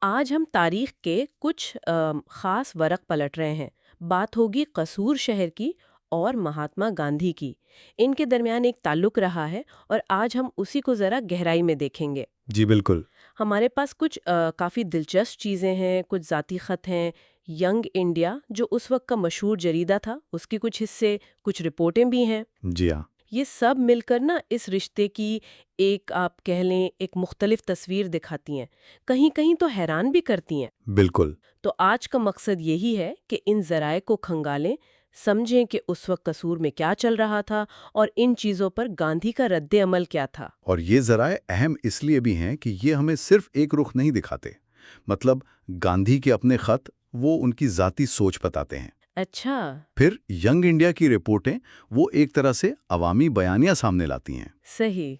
آج ہم تاریخ کے کچھ خاص ورق پلٹ رہے ہیں۔ بات ہوگی قصور شہر کی اور مہاتما گاندھی کی۔ ان کے درمیان ایک تعلق رہا ہے اور آج ہم اسی کو ذرا گہرائی میں دیکھیں گے۔ جی بالکل۔ ہمارے پاس کچھ کافی دلچسپ چیزیں ہیں، کچھ ذاتی خط ہیں۔ ینگ انڈیا جو اس وقت کا مشہور جریدہ تھا، اس کی کچھ حصے، کچھ رپورٹیں بھی ہیں۔ جی ہاں۔ یہ سب مل کر نا اس رشتے کی ایک آپ کہہ لیں ایک مختلف تصویر دکھاتی ہیں، کہیں کہیں تو حیران بھی کرتی ہیں۔ بالکل۔ تو آج کا مقصد یہی ہے کہ ان ذرائع کو کھنگالیں، سمجھیں کہ اس وقت قصور میں کیا چل رہا تھا اور ان چیزوں پر گاندھی کا رد عمل کیا تھا۔ اور یہ ذرائع اہم اس لیے بھی ہیں کہ یہ ہمیں صرف ایک رخ نہیں دکھاتے، مطلب گاندھی کے اپنے خط وہ ان کی ذاتی سوچ بتاتے ہیں۔ اچھا۔ پھر ینگ انڈیا کی رپورٹیں وہ ایک طرح سے عوامی بیانیہ سامنے لاتی ہیں۔ صحیح۔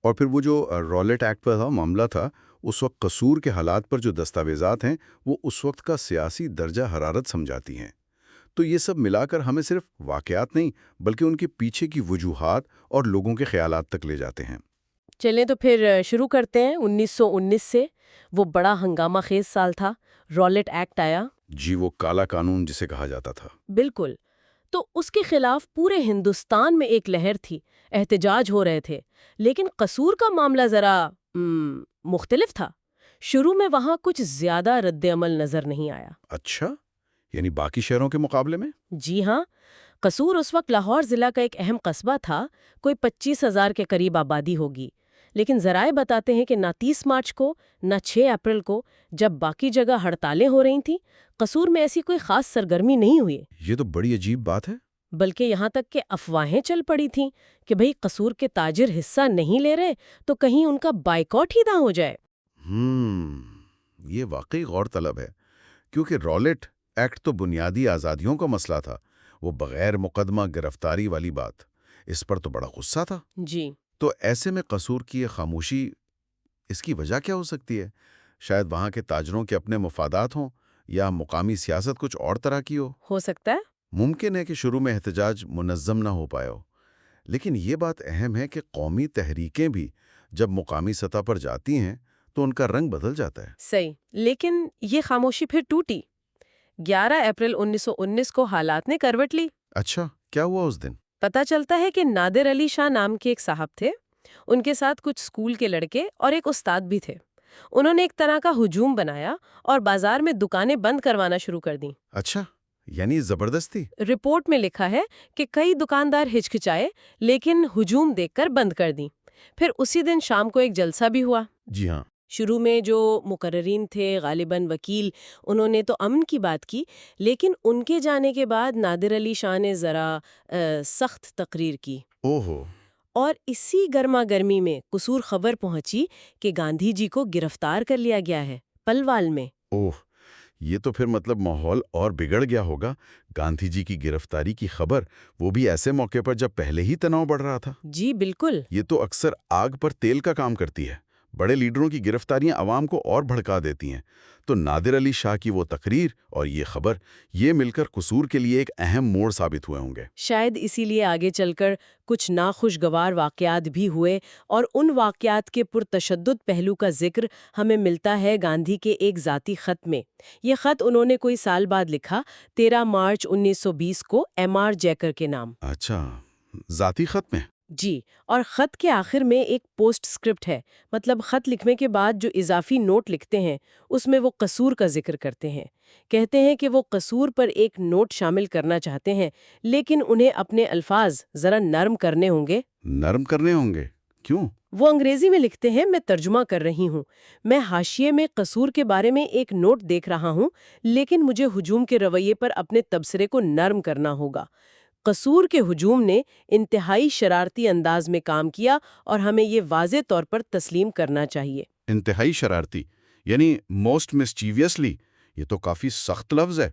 اور پھر وہ جو رولٹ ایکٹ پر معاملہ تھا، اس وقت قصور کے حالات پر جو دستاویزات ہیں وہ اس وقت کا سیاسی درجہ حرارت سمجھاتی ہیں۔ تو یہ سب ملا کر ہمیں صرف واقعات نہیں بلکہ ان کے پیچھے کی وجوہات اور لوگوں کے خیالات تک لے جاتے ہیں۔ چلیں تو پھر شروع کرتے ہیں 1919 سے۔ وہ بڑا ہنگامہ خیز سال تھا، رولٹ ایکٹ آیا۔ جی، وہ کالا قانون جسے کہا جاتا تھا۔ بالکل۔ تو اس کے خلاف پورے ہندوستان میں ایک لہر تھی، احتجاج ہو رہے تھے، لیکن قصور کا معاملہ ذرا مختلف تھا۔ شروع میں وہاں کچھ زیادہ رد عمل نظر نہیں آیا۔ اچھا، یعنی باقی شہروں کے مقابلے میں؟ جی ہاں، قصور اس وقت لاہور ضلع کا ایک اہم قصبہ تھا، کوئی 25,000 کے قریب آبادی ہوگی، لیکن ذرائع بتاتے ہیں کہ نہ 30 مارچ کو نہ 6 اپریل کو، جب باقی جگہ ہڑتالیں ہو رہی تھیں، قصور میں ایسی کوئی خاص سرگرمی نہیں ہوئی۔ یہ تو بڑی عجیب بات ہے۔ بلکہ یہاں تک کہ افواہیں چل پڑی تھیں کہ بھئی قصور کے تاجر حصہ نہیں لے رہے تو کہیں ان کا بائیکاٹ ہی نہ ہو جائے۔ یہ واقعی غور طلب ہے، کیونکہ رولٹ ایکٹ تو بنیادی آزادیوں کا مسئلہ تھا، وہ بغیر مقدمہ گرفتاری والی بات، اس پر تو بڑا غصہ تھا۔ جی۔ تو ایسے میں قصور کی یہ خاموشی، اس کی وجہ کیا ہو سکتی ہے؟ شاید وہاں کے تاجروں کے اپنے مفادات ہوں یا مقامی سیاست کچھ اور طرح کی ہو سکتا ہے۔ ممکن ہے کہ شروع میں احتجاج منظم نہ ہو پائے ہو، لیکن یہ بات اہم ہے کہ قومی تحریکیں بھی جب مقامی سطح پر جاتی ہیں تو ان کا رنگ بدل جاتا ہے۔ صحیح، لیکن یہ خاموشی پھر ٹوٹی۔ 11 اپریل 1919 کو حالات نے کروٹ لی۔ اچھا، کیا ہوا اس دن؟ پتہ چلتا ہے کہ نادر علی شاہ نام کے ایک صاحب تھے، ان کے ساتھ کچھ اسکول کے لڑکے اور ایک استاد بھی تھے۔ انہوں نے ایک طرح کا ہجوم بنایا اور بازار میں دکانیں بند کروانا شروع کر دیں۔ اچھا، یعنی زبردستی؟ رپورٹ میں لکھا ہے کہ کئی دکاندار ہچکچائے لیکن ہجوم دیکھ کر بند کر دیں۔ پھر اسی دن شام کو ایک جلسہ بھی ہوا۔ جی ہاں۔ شروع میں جو مقررین تھے، غالباً وکیل، انہوں نے تو امن کی بات کی، لیکن ان کے جانے کے بعد نادر علی شاہ نے ذرا سخت تقریر کی۔ اوہو۔ اور اسی گرما گرمی میں قصور خبر پہنچی کہ گاندھی جی کو گرفتار کر لیا گیا ہے پلوال میں۔ اوہ، یہ تو پھر مطلب ماحول اور بگڑ گیا ہوگا۔ گاندھی جی کی گرفتاری کی خبر، وہ بھی ایسے موقع پر جب پہلے ہی تناؤ بڑھ رہا تھا۔ جی بالکل۔ یہ تو اکثر آگ پر تیل کا کام کرتی ہے۔ بڑے لیڈروں کی گرفتاریاں عوام کو اور بھڑکا دیتی ہیں۔ تو نادر علی شاہ کی وہ تقریر اور یہ خبر، یہ مل کر قصور کے لیے ایک اہم موڑ ثابت ہوئے ہوں گے۔ شاید اسی لیے آگے چل کر کچھ ناخوشگوار واقعات بھی ہوئے، اور ان واقعات کے پرتشدد پہلو کا ذکر ہمیں ملتا ہے گاندھی کے ایک ذاتی خط میں۔ یہ خط انہوں نے کوئی سال بعد لکھا، 13 مارچ 1920 کو M.R. جیکر کے نام۔ اچھا، ذاتی خط میں؟ جی، اور خط کے آخر میں ایک پوسٹ سکرپٹ ہے، مطلب خط لکھنے کے بعد جو اضافی نوٹ لکھتے ہیں اس میں وہ قصور کا ذکر کرتے ہیں۔ کہتے ہیں کہ وہ قصور پر ایک نوٹ شامل کرنا چاہتے ہیں، لیکن انہیں اپنے الفاظ ذرا نرم کرنے ہوں گے۔ نرم کرنے ہوں گے؟ کیوں؟ وہ انگریزی میں لکھتے ہیں، میں ترجمہ کر رہی ہوں، میں حاشیے میں قصور کے بارے میں ایک نوٹ دیکھ رہا ہوں، لیکن مجھے ہجوم کے رویے پر اپنے تبصرے کو نرم کرنا ہوگا۔ قصور کے ہجوم نے انتہائی شرارتی انداز میں کام کیا اور ہمیں یہ واضح طور پر تسلیم کرنا چاہیے۔ انتہائی شرارتی یعنی موسٹ مسچیویسلی، یہ تو کافی سخت لفظ ہے۔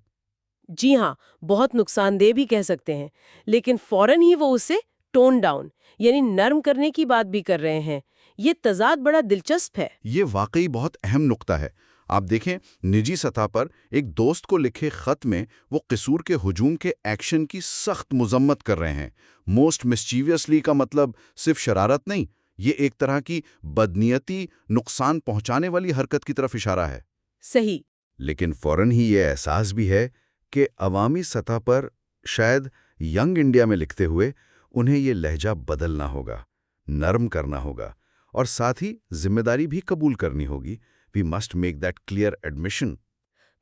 جی ہاں، بہت نقصان دہ بھی کہہ سکتے ہیں، لیکن فوراً ہی وہ اسے ٹون ڈاؤن یعنی نرم کرنے کی بات بھی کر رہے ہیں۔ یہ تضاد بڑا دلچسپ ہے۔ یہ واقعی بہت اہم نقطہ ہے۔ آپ دیکھیں، نجی سطح پر ایک دوست کو لکھے خط میں وہ قصور کے ہجوم کے ایکشن کی سخت مذمت کر رہے ہیں۔ موسٹ مسچیویسلی کا مطلب صرف شرارت نہیں، یہ ایک طرح کی بدنیتی نقصان پہنچانے والی حرکت کی طرف اشارہ ہے۔ صحیح۔ لیکن فوراً ہی یہ احساس بھی ہے کہ عوامی سطح پر شاید ینگ انڈیا میں لکھتے ہوئے انہیں یہ لہجہ بدلنا ہوگا، نرم کرنا ہوگا، اور ساتھ ہی ذمہ داری بھی قبول کرنی ہوگی۔ We must make that clear admission.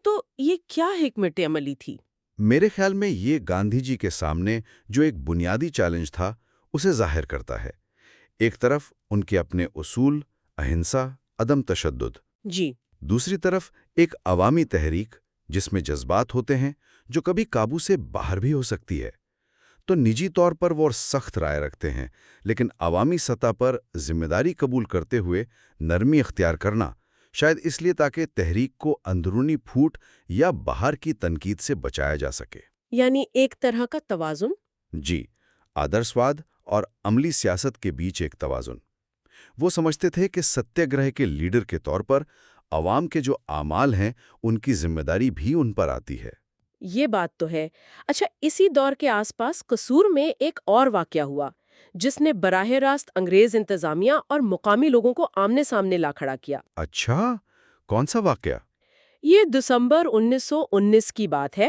تو یہ کیا حکمت عملی تھی؟ میرے خیال میں یہ گاندھی جی کے سامنے جو ایک بنیادی چیلنج تھا اسے ظاہر کرتا ہے۔ ایک طرف ان کے اپنے اصول، اہنسا، عدم تشدد، جی۔ دوسری طرف ایک عوامی تحریک جس میں جذبات ہوتے ہیں جو کبھی قابو سے باہر بھی ہو سکتی ہے۔ تو نجی طور پر وہ سخت رائے رکھتے ہیں، لیکن عوامی سطح پر ذمہ داری قبول کرتے ہوئے نرمی اختیار کرنا، شاید اس لیے تاکہ تحریک کو اندرونی پھوٹ یا باہر کی تنقید سے بچایا جا سکے۔ یعنی ایک طرح کا توازن۔ جی، آدرشواد اور عملی سیاست کے بیچ ایک توازن۔ وہ سمجھتے تھے کہ ستیہ گرہ کے لیڈر کے طور پر عوام کے جو اعمال ہیں ان کی ذمہ داری بھی ان پر آتی ہے۔ یہ بات تو ہے۔ اچھا، اسی دور کے آس پاس قصور میں ایک اور واقعہ ہوا جس نے براہ راست انگریز انتظامیہ اور مقامی لوگوں کو آمنے سامنے لا کھڑا کیا۔ اچھا، کون سا واقعہ؟ یہ دسمبر 1919 کی بات ہے۔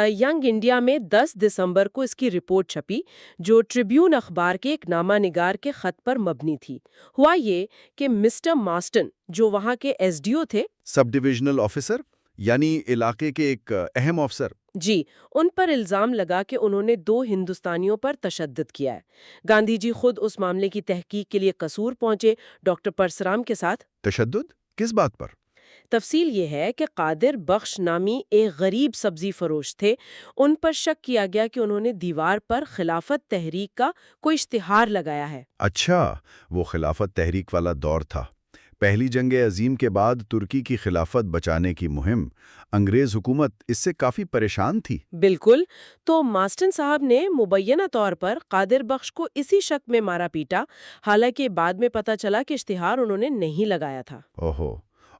ینگ انڈیا میں 10 دسمبر کو اس کی رپورٹ چھپی جو ٹریبیون اخبار کے ایک نامہ نگار کے خط پر مبنی تھی۔ ہوا یہ کہ مسٹر ماسٹن جو وہاں کے ایس ڈی او تھے، سب ڈویژنل آفیسر، یعنی علاقے کے ایک اہم افسر۔ جی، ان پر الزام لگا کہ انہوں نے 2 ہندوستانیوں پر تشدد کیا ہے۔ گاندھی جی خود اس معاملے کی تحقیق کے لیے قصور پہنچے ڈاکٹر پرسرام کے ساتھ۔ تشدد؟ کس بات پر؟ تفصیل یہ ہے کہ قادر بخش نامی ایک غریب سبزی فروش تھے۔ ان پر شک کیا گیا کہ انہوں نے دیوار پر خلافت تحریک کا کوئی اشتہار لگایا ہے۔ اچھا، وہ خلافت تحریک والا دور تھا۔ پہلی جنگ عظیم کے بعد ترکی کی خلافت بچانے کی مہم، انگریز حکومت اس سے کافی پریشان تھی۔ بالکل۔ تو ماسٹن صاحب نے مبینہ طور پر قادر بخش کو اسی شک میں مارا پیٹا، حالانکہ بعد میں پتہ چلا کہ اشتہار انہوں نے نہیں لگایا تھا۔ اوہو،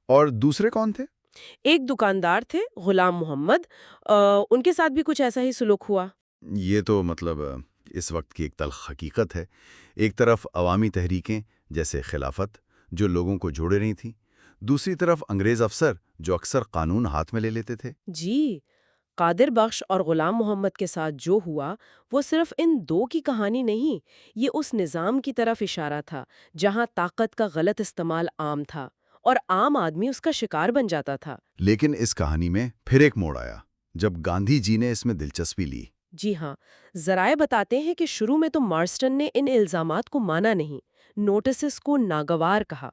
اور دوسرے کون تھے؟ ایک دکاندار تھے غلام محمد، ان کے ساتھ بھی کچھ ایسا ہی سلوک ہوا۔ یہ تو اس وقت کی ایک تلخ حقیقت ہے۔ ایک طرف عوامی تحریکیں جیسے خلافت جو لوگوں کو جوڑے رہی تھیں، دوسری طرف انگریز افسر جو اکثر قانون ہاتھ میں لے لیتے تھے۔ جی، قادر بخش اور غلام محمد کے ساتھ جو ہوا وہ صرف ان 2 کی کہانی نہیں، یہ اس نظام کی طرف اشارہ تھا جہاں طاقت کا غلط استعمال عام تھا اور عام آدمی اس کا شکار بن جاتا تھا۔ لیکن اس کہانی میں پھر ایک موڑ آیا جب گاندھی جی نے اس میں دلچسپی لی۔ جی ہاں، ذرائع بتاتے ہیں کہ شروع میں تو مارسٹن نے ان الزامات کو مانا نہیں، نوٹسز کو ناگوار کہا۔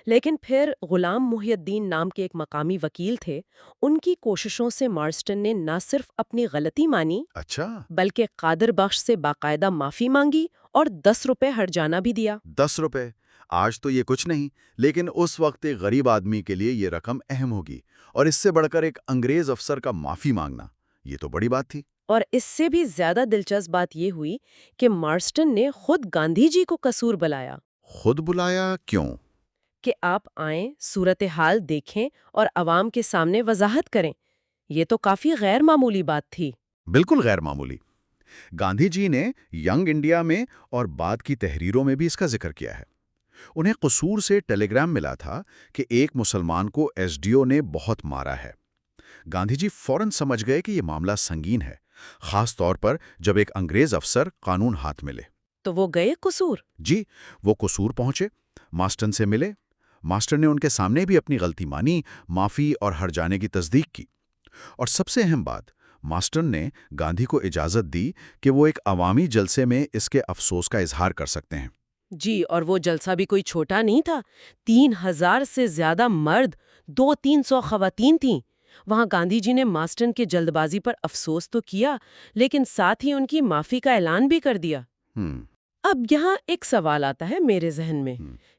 لیکن پھر غلام محی الدین نام کے ایک مقامی وکیل تھے، ان کی کوششوں سے مارسٹن نے نہ صرف اپنی غلطی مانی، اچھا، بلکہ قادر بخش سے باقاعدہ معافی مانگی اور 10 روپے ہرجانہ بھی دیا۔ 10 روپے؟ آج تو یہ کچھ نہیں، لیکن اس وقت ایک غریب آدمی کے لیے یہ رقم اہم ہوگی، اور اس سے بڑھ کر ایک انگریز افسر کا معافی مانگنا، یہ تو بڑی بات تھی۔ اور اس سے بھی زیادہ دلچسپ بات یہ ہوئی کہ مارسٹن نے خود گاندھی جی کو قصور بلایا۔ خود بلایا؟ کیوں؟ کہ آپ آئیں، صورتحال دیکھیں اور عوام کے سامنے وضاحت کریں۔ یہ تو کافی غیر معمولی بات تھی۔ بالکل غیر معمولی۔ گاندھی جی نے ینگ انڈیا میں اور بعد کی تحریروں میں بھی اس کا ذکر کیا ہے۔ انہیں قصور سے ٹیلی گرام ملا تھا کہ ایک مسلمان کو ایس ڈی او نے بہت مارا ہے۔ گاندھی جی فوراً سمجھ گئے کہ یہ معاملہ سنگین ہے، خاص طور پر جب ایک انگریز افسر قانون ہاتھ میں لے۔ تو وہ گئے قصور؟ جی، وہ قصور پہنچے، ماسٹن سے ملے۔ ماسٹر نے ان کے سامنے بھی اپنی غلطی مانی، معافی اور ہرجانے کی تصدیق کی۔ اور سب سے اہم بات، ماسٹر نے گاندھی کو اجازت دی کہ وہ ایک عوامی جلسے میں اس کے افسوس کا اظہار کر سکتے ہیں۔ جی، اور وہ جلسہ بھی کوئی چھوٹا نہیں تھا۔ 3000 سے زیادہ مرد، 200-300 خواتین تھیں۔ وہاں گاندھی جی نے ماسٹن کے جلد بازی پر افسوس تو کیا، لیکن ساتھ ہی ان کی معافی کا اعلان بھی کر دیا۔ اب یہاں ایک سوال آتا ہے میرے ذہن میں،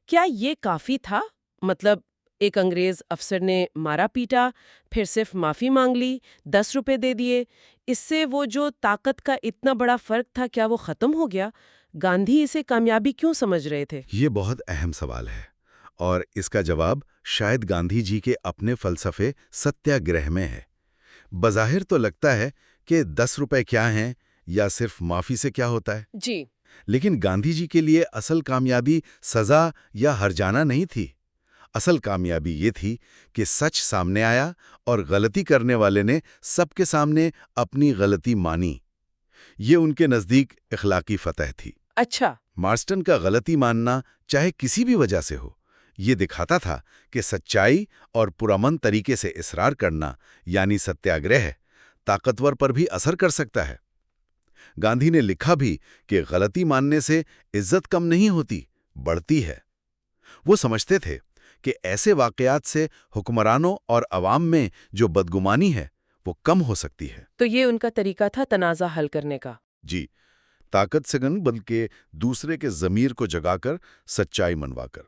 کیا یہ کافی تھا؟ مطلب ایک انگریز افسر نے مارا پیٹا، پھر صرف معافی مانگ لی، 10 روپے دے دیے، اس سے وہ جو طاقت کا اتنا بڑا فرق تھا کیا وہ ختم ہو گیا؟ گاندھی اسے کامیابی کیوں سمجھ رہے تھے؟ یہ بہت اہم سوال ہے، اور اس کا جواب شاید گاندھی جی کے اپنے فلسفے ستیہ گرہ میں ہے۔ بظاہر تو لگتا ہے کہ 10 روپے کیا ہیں یا صرف معافی سے کیا ہوتا ہے۔ جی، لیکن گاندھی جی کے لیے اصل کامیابی سزا یا ہر جانا نہیں تھی۔ اصل کامیابی یہ تھی کہ سچ سامنے آیا اور غلطی کرنے والے نے سب کے سامنے اپنی غلطی مانی۔ یہ ان کے نزدیک اخلاقی فتح تھی۔ اچھا۔ مارسٹن کا غلطی ماننا چاہے کسی بھی وجہ سے ہو، یہ دکھاتا تھا کہ سچائی اور پرامن طریقے سے اصرار کرنا یعنی ستیاگرہ طاقتور پر بھی اثر کر سکتا ہے۔ گاندھی نے لکھا بھی کہ غلطی ماننے سے عزت کم نہیں ہوتی، بڑھتی ہے۔ وہ سمجھتے تھے کہ ایسے واقعات سے حکمرانوں اور عوام میں جو بدگمانی ہے وہ کم ہو سکتی ہے۔ تو یہ ان کا طریقہ تھا تنازع حل کرنے کا۔ جی، طاقت سے نہیں بلکہ دوسرے کے ضمیر کو جگا کر سچائی منوا کر۔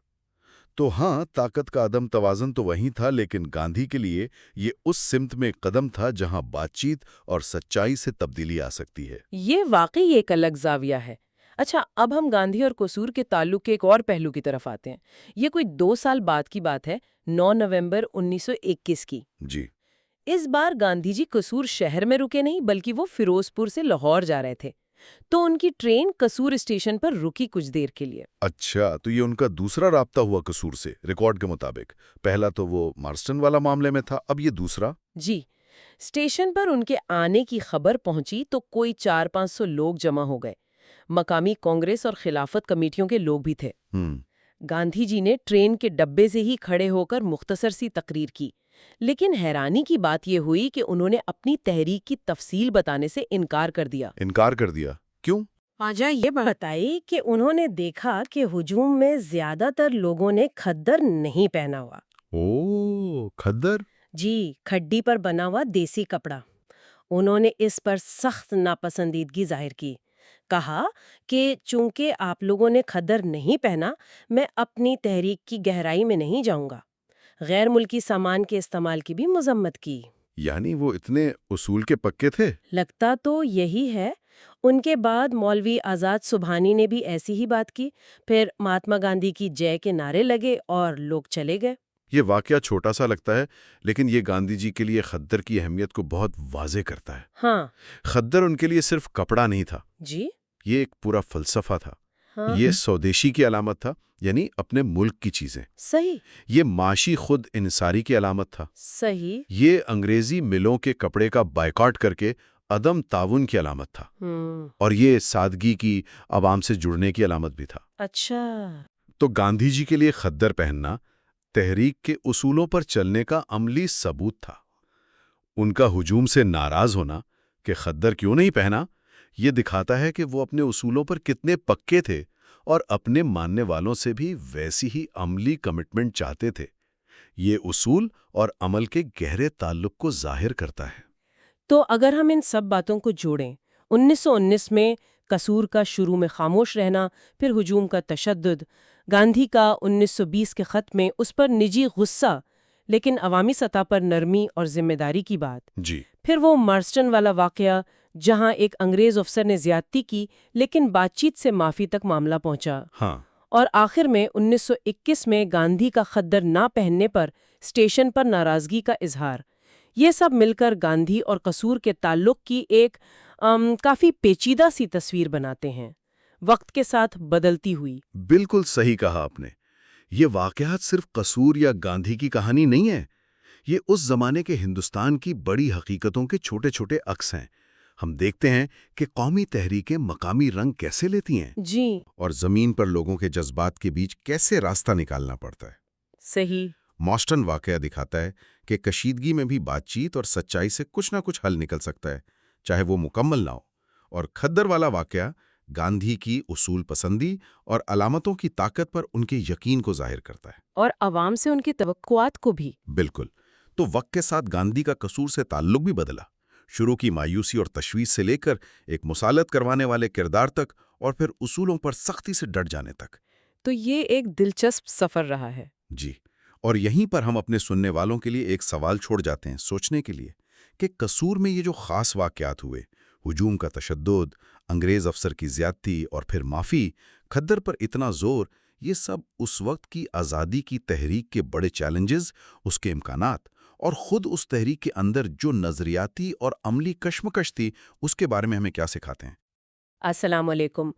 تو ہاں، طاقت کا عدم توازن تو وہیں تھا، لیکن گاندھی کے لیے یہ اس سمت میں قدم تھا جہاں بات چیت اور سچائی سے تبدیلی آ سکتی ہے۔ یہ واقعی ایک الگ زاویہ ہے۔ اچھا، اب ہم گاندھی اور قصور کے تعلق کے ایک اور پہلو کی طرف آتے ہیں۔ یہ کوئی 2 سال بعد کی بات ہے، 9 نومبر 1921 کی۔ جی، اس بار گاندھی جی قصور شہر میں رکے نہیں بلکہ وہ فیروز پور سے لاہور جا رہے تھے، تو ان کی ٹرین قصور اسٹیشن پر رکی کچھ دیر کے لیے۔ اچھا، تو یہ ان کا دوسرا رابطہ ہوا قصور سے، ریکارڈ کے مطابق۔ پہلا تو وہ مارسٹن والا معاملے میں تھا، اب یہ دوسرا۔ جی، اسٹیشن پر ان کے آنے کی خبر پہنچی تو کوئی 400-500 لوگ جمع ہو گئے۔ مقامی کانگریس اور خلافت کمیٹیوں کے لوگ بھی تھے۔ گاندھی جی نے ٹرین کے ڈبے سے ہی کھڑے ہو کر مختصر سی تقریر کی، لیکن حیرانی کی بات یہ ہوئی کہ انہوں نے اپنی تحریک کی تفصیل بتانے سے انکار کر دیا۔ انکار کر دیا؟ کیوں؟ وجہ یہ بتائی کہ انہوں نے دیکھا کہ ہجوم میں زیادہ تر لوگوں نے کھدر نہیں پہنا ہوا۔ اوہ، کھدر؟ جی، کھڈی پر بنا ہوا دیسی کپڑا۔ انہوں نے اس پر سخت ناپسندیدگی ظاہر کی، کہا کہ چونکہ آپ لوگوں نے کھدر نہیں پہنا، میں اپنی تحریک کی گہرائی میں نہیں جاؤں گا۔ غیر ملکی سامان کے استعمال کی بھی مذمت کی۔ یعنی وہ اتنے اصول کے پکے تھے؟ لگتا تو یہی ہے۔ ان کے بعد مولوی آزاد سبحانی نے بھی ایسی ہی بات کی، پھر مہاتما گاندھی کی جے کے نعرے لگے اور لوگ چلے گئے۔ یہ واقعہ چھوٹا سا لگتا ہے، لیکن یہ گاندھی جی کے لیے خدر کی اہمیت کو بہت واضح کرتا ہے۔ ہاں خدر ان کے لیے صرف کپڑا نہیں تھا، جی، یہ ایک پورا فلسفہ تھا۔ ہاں یہ سودیشی کی علامت تھا، یعنی اپنے ملک کی چیزیں۔ صحیح یہ معاشی خود انحصاری کی علامت تھا۔ صحیح۔ یہ انگریزی ملوں کے کپڑے کا بائیکاٹ کر کے عدم تعاون کی علامت تھا، اور یہ سادگی کی، عوام سے جڑنے کی علامت بھی تھا۔ اچھا، تو گاندھی جی کے لیے خدر پہننا تحریک کے اصولوں پر چلنے کا عملی ثبوت تھا۔ ان کا ہجوم سے ناراض ہونا کہ خدر کیوں نہیں پہنا، یہ دکھاتا ہے کہ وہ اپنے اصولوں پر کتنے پکے تھے اور اپنے ماننے والوں سے بھی ویسی ہی عملی کمٹمنٹ چاہتے تھے۔ یہ اصول اور عمل کے گہرے تعلق کو ظاہر کرتا ہے۔ تو اگر ہم ان سب باتوں کو جوڑیں، 1919 میں قصور کا شروع میں خاموش رہنا، پھر ہجوم کا تشدد، گاندھی کا 1920 کے خط میں اس پر نجی غصہ لیکن عوامی سطح پر نرمی اور ذمہ داری کی بات، جی، پھر وہ مارسٹن والا واقعہ جہاں ایک انگریز افسر نے زیادتی کی لیکن بات چیت سے معافی تک معاملہ پہنچا، ہاں، اور آخر میں 1921 میں گاندھی کا خدر نہ پہننے پر اسٹیشن پر ناراضگی کا اظہار، یہ سب مل کر گاندھی اور قصور کے تعلق کی ایک کافی پیچیدہ سی تصویر بناتے ہیں، وقت کے ساتھ بدلتی ہوئی۔ بالکل صحیح کہا آپ نے۔ یہ واقعات صرف قصور یا گاندھی کی کہانی نہیں ہے، یہ اس زمانے کے ہندوستان کی بڑی حقیقتوں کے چھوٹے چھوٹے عکس ہیں۔ ہم دیکھتے ہیں کہ قومی تحریکیں مقامی رنگ کیسے لیتی ہیں، جی، اور زمین پر لوگوں کے جذبات کے بیچ کیسے راستہ نکالنا پڑتا ہے۔ صحیح، مارسٹن واقعہ دکھاتا ہے کہ کشیدگی میں بھی بات چیت اور سچائی سے کچھ نہ کچھ حل نکل سکتا ہے، چاہے وہ مکمل نہ ہو۔ اور کھدر والا واقعہ گاندھی کی اصول پسندی اور علامتوں کی طاقت پر ان کے یقین کو ظاہر کرتا ہے۔ اور عوام سے ان کی توقعات کو بھی۔ بالکل۔ تو وقت کے ساتھ گاندھی کا قصور سے تعلق بھی بدلا، شروع کی مایوسی اور تشویش سے لے کر ایک مسالت کروانے والے کردار تک، اور پھر اصولوں پر سختی سے ڈٹ جانے تک۔ تو یہ ایک دلچسپ سفر رہا ہے۔ جی، اور یہیں پر ہم اپنے سننے والوں کے لیے ایک سوال چھوڑ جاتے ہیں سوچنے کے لیے کہ قصور میں یہ جو خاص واقعات ہوئے، ہجوم کا تشدد، انگریز افسر کی زیادتی اور پھر معافی، کھدر پر اتنا زور، یہ سب اس وقت کی آزادی کی تحریک کے بڑے چیلنجز، اس کے امکانات، اور خود اس تحریک کے اندر جو نظریاتی اور عملی کشمکش تھی، اس کے بارے میں ہمیں کیا سکھاتے ہیں؟ السلام علیکم۔